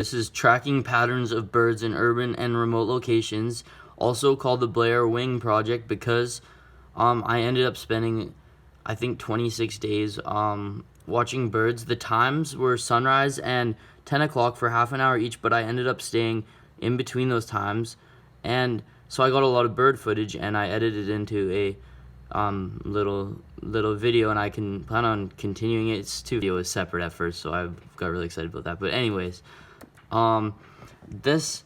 This is tracking patterns of birds in urban and remote locations, also called the Blair Wing Project, because I ended up spending, I think, 26 days watching birds. The times were sunrise and 10 o'clock for half an hour each, but I ended up staying in between those times, and so I got a lot of bird footage, and I edited it into a little video, and I can plan on continuing it. It's two videos separate at first, so I got really excited about that. But anyways, this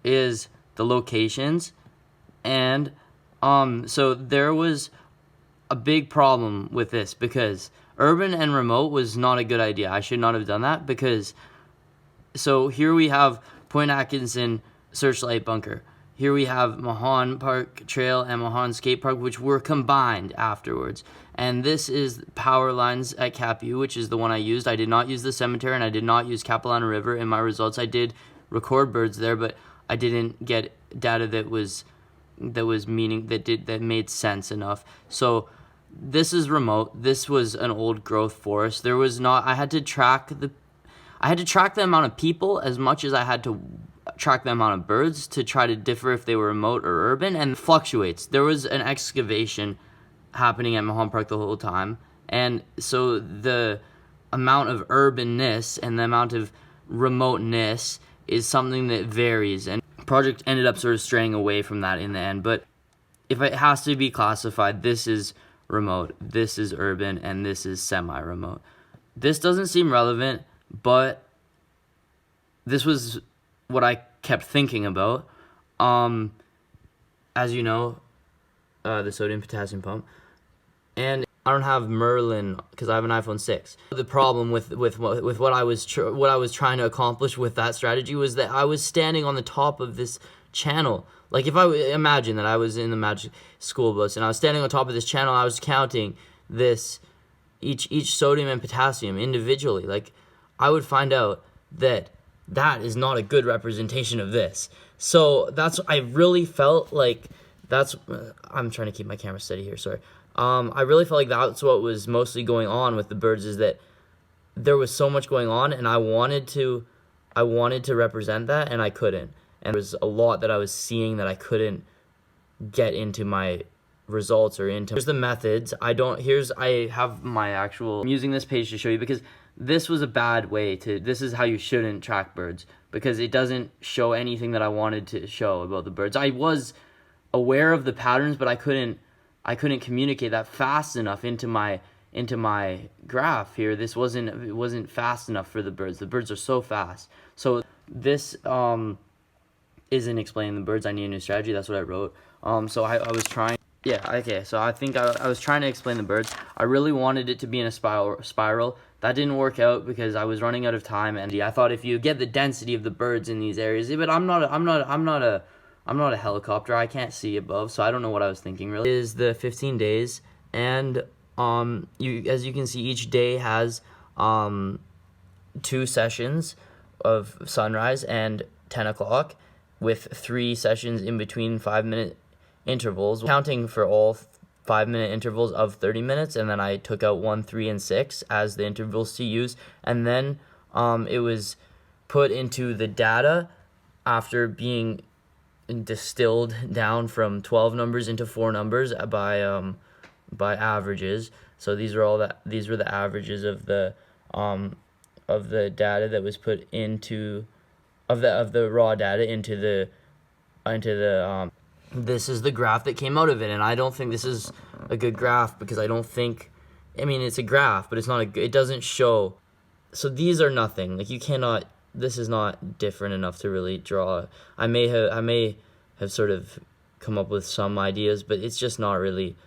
is the locations, and so there was a big problem with this because urban and remote was not a good idea. I should not have done that because, so here we have Point Atkinson Searchlight Bunker. Here we have Mahon Park Trail and Mahon Skate Park, which were combined afterwards. And this is power lines at Capu, which is the one I used. I did not use the cemetery, and I did not use Capilano River in my results. I did record birds there, but I didn't get data that made sense enough. So this is remote. This was an old growth forest. There was not. I had to track the amount of people as much as I had to track the amount of birds to try to differ if they were remote or urban, and it fluctuates. There was an excavation happening at Mahon Park the whole time, and so the amount of urbanness and the amount of remoteness is something that varies, and the project ended up sort of straying away from that in the end. But if it has to be classified, this is remote, this is urban, and this is semi-remote. This doesn't seem relevant, but this was what I kept thinking about. As you know, the sodium potassium pump, and I don't have Merlin because I have an iPhone 6. The problem with what I was trying to accomplish with that strategy was that I was standing on the top of this channel. Like, if I imagine that I was in the Magic School Bus and I was standing on top of this channel, I was counting this each sodium and potassium individually. Like, I would find out that is not a good representation of this. So I really felt like I'm trying to keep my camera steady here, sorry. I really felt like that's what was mostly going on with the birds, is that there was so much going on, and I wanted to represent that, and I couldn't. And there was a lot that I was seeing that I couldn't get into my results or into. Here's the methods. I have my actual, I'm using this page to show you, because this was a bad way this is how you shouldn't track birds, because it doesn't show anything that I wanted to show about the birds. I was aware of the patterns, but I couldn't communicate that fast enough into my graph here. It wasn't fast enough for the birds. The birds are so fast. So this isn't explaining the birds. I need a new strategy. That's what I wrote. So I was trying. Yeah, okay, so I think I was trying to explain the birds. I really wanted it to be in a spiral. That didn't work out because I was running out of time, and I thought if you get the density of the birds in these areas, but I'm not a helicopter. I can't see above, so I don't know what I was thinking really. It is the 15 days, and as you can see, each day has 2 sessions of sunrise and 10 o'clock, with 3 sessions in between 5-minute intervals, counting for all 5-minute intervals of 30 minutes, and then I took out 1, 3, and 6 as the intervals to use, and then it was put into the data after being distilled down from 12 numbers into 4 numbers by averages. So these were the averages of the data that was put into of the raw data into the this is the graph that came out of it, and I don't think this is a good graph, because it's a graph, but it doesn't show. So these are nothing. Like, you cannot, this is not different enough to really draw. I may have sort of come up with some ideas, but it's just not really,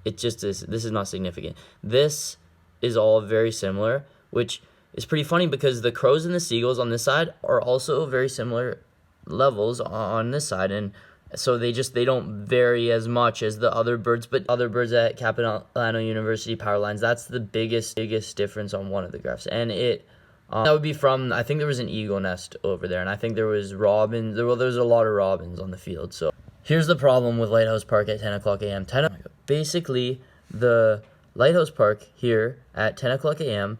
it just is, this is not significant. This is all very similar, which is pretty funny because the crows and the seagulls on this side are also very similar levels on this side, and so they don't vary as much as the other birds, but other birds at Capilano University power lines, that's the biggest difference on one of the graphs. And that would be from, I think there was an eagle nest over there, and I think there was robins. There's a lot of robins on the field. So here's the problem with Lighthouse Park at 10 o'clock a.m. Basically, the Lighthouse Park here at 10 o'clock a.m.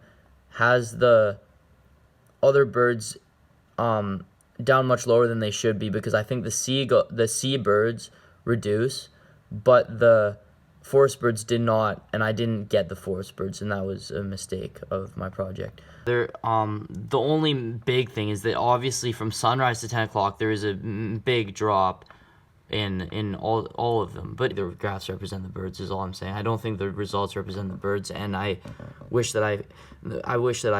has the other birds down much lower than they should be, because I think the sea birds reduce, but the forest birds did not, and I didn't get the forest birds, and that was a mistake of my project. The only big thing is that obviously from sunrise to 10 o'clock there is a big drop in all of them, but the graphs represent the birds is all I'm saying. I don't think the results represent the birds, and I wish that I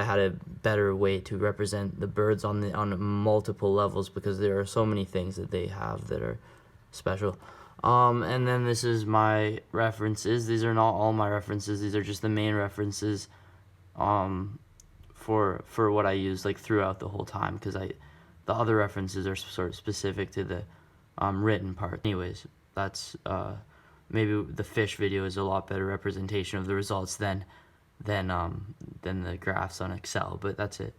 had a better way to represent the birds on multiple levels, because there are so many things that they have that are special. And then this is my references. These are not all my references. These are just the main references for what I use like throughout the whole time, because the other references are sort of specific to the written part. Anyways, that's maybe the fish video is a lot better representation of the results than the graphs on Excel, but that's it.